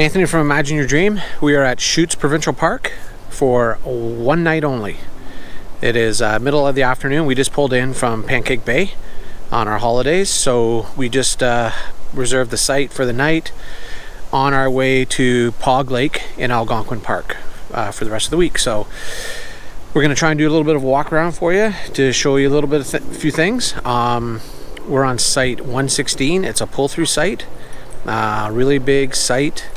Anthony from Imagine Your Dream. We are at Chutes Provincial Park for one night only. It is middle of the afternoon. We just pulled in from Pancake Bay on our holidays, so we just reserved the site for the night on our way to Pog Lake in Algonquin Park for the rest of the week. So we're going to try and do a little bit of a walk around for you to show you a little bit of a few things. We're on site 116. It's a pull-through site, really big site.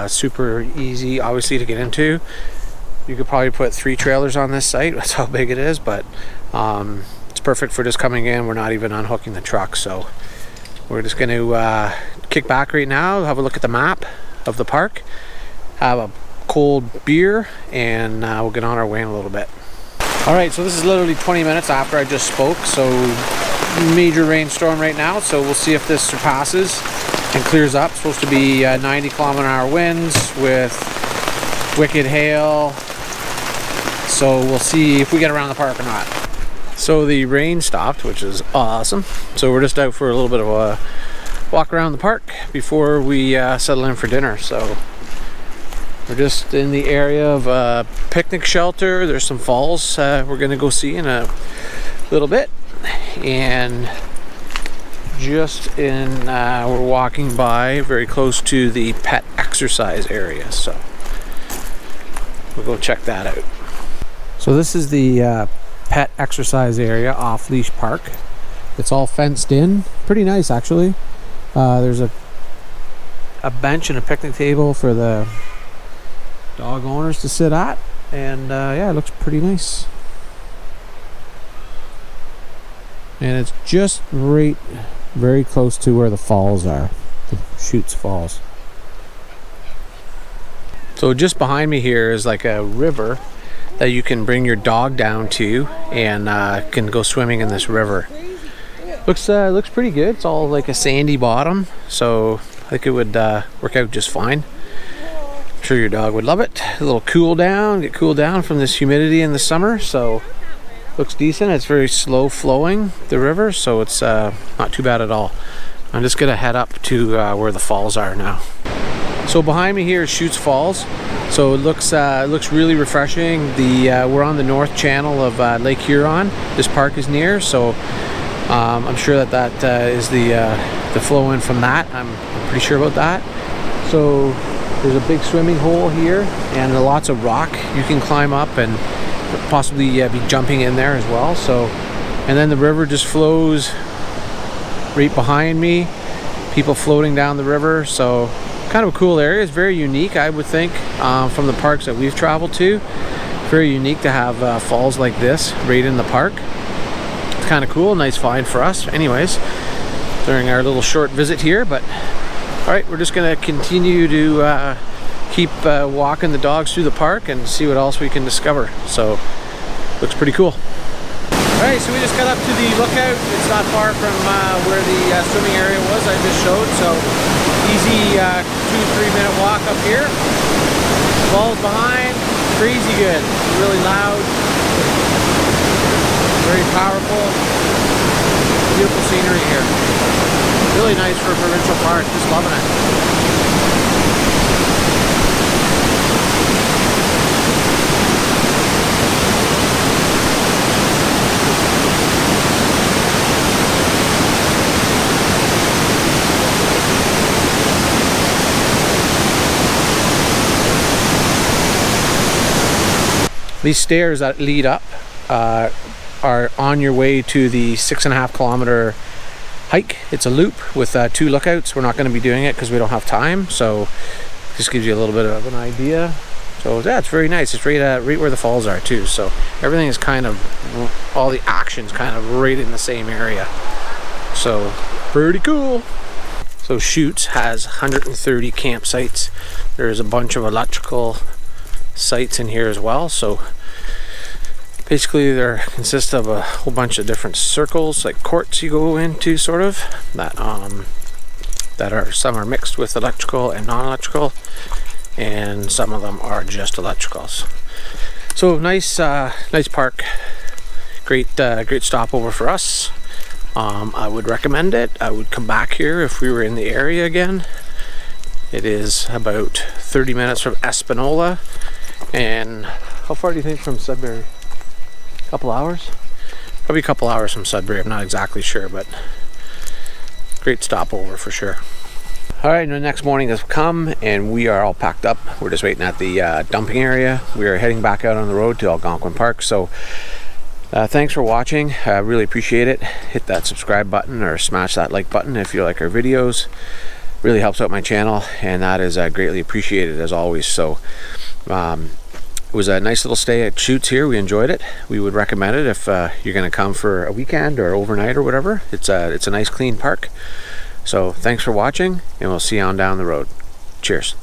Super easy obviously to get into. You could probably put 3 trailers on this site. That's how big it is, but it's perfect for just coming in. We're not even unhooking the truck, so we're just going to kick back right now, have a look at the map of the park, have a cold beer, and we'll get on our way in a little bit. Alright, so this is literally 20 minutes after I just spoke, so major rainstorm right now, so we'll see if this surpasses and clears up. It's supposed to be 90 km/h winds with wicked hail, so we'll see if we get around the park or not. So the rain stopped, which is awesome, so we're just out for a little bit of a walk around the park before we settle in for dinner. So we're just in the area of a picnic shelter. There's some falls we're gonna go see in a little bit, and just in we're walking by very close to the pet exercise area, so we'll go check that out. So this is the pet exercise area, off leash park. It's all fenced in, pretty nice actually. There's a bench and a picnic table for the dog owners to sit at, and yeah, it looks pretty nice. And it's just right very close to where the falls are, the Chutes Falls. So just behind me here is like a river that you can bring your dog down to, and can go swimming in this river. Looks pretty good. It's all like a sandy bottom, so I think it would work out just fine. I'm sure your dog would love it. A little cool down, get cooled down from this humidity in the summer, so looks decent. It's very slow flowing, the river, so it's not too bad at all. I'm just gonna head up to where the falls are now. So behind me here is Chutes Falls. So it looks really refreshing. We're on the north channel of Lake Huron. This park is near, so I'm sure that is the flow in from that. I'm pretty sure about that. So there's a big swimming hole here and lots of rock you can climb up and possibly be jumping in there as well. So, and then the river just flows right behind me, people floating down the river. So kind of a cool area. It's very unique, I would think, from the parks that we've traveled to. Very unique to have falls like this right in the park. It's kind of cool, nice find for us anyways during our little short visit here. But all right, we're just gonna continue to keep walking the dogs through the park and see what else we can discover. So looks pretty cool. Alright, so we just got up to the lookout. It's not far from where the swimming area was I just showed, so easy 2-3 minute walk up here. Falls behind, crazy good, really loud, very powerful, beautiful scenery here. Really nice for a provincial park, just loving it. These stairs that lead up are on your way to the 6.5 kilometer hike. It's a loop with 2 lookouts. We're not going to be doing it because we don't have time, so just gives you a little bit of an idea. So yeah, it's very nice. It's right where the falls are too, so everything is kind of, all the action's kind of right in the same area, so pretty cool. So Chutes has 130 campsites. There's a bunch of electrical sites in here as well. So basically they consist of a whole bunch of different circles, like courts you go into, sort of, that are, some are mixed with electrical and non-electrical, and some of them are just electricals. So nice park, great stopover for us. I would recommend it. I would come back here if we were in the area again. It is about 30 minutes from Espanola. And how far do you think from Sudbury? A couple hours? Probably a couple hours from Sudbury, I'm not exactly sure, but great stopover for sure. Alright, the next morning has come and we are all packed up. We're just waiting at the dumping area. We are heading back out on the road to Algonquin Park. So thanks for watching. I really appreciate it. Hit that subscribe button or smash that like button if you like our videos. Really helps out my channel, and that is greatly appreciated as always. So it was a nice little stay at Chutes here. We enjoyed it. We would recommend it if you're going to come for a weekend or overnight or whatever. It's a nice clean park. So thanks for watching, and we'll see you on down the road. Cheers.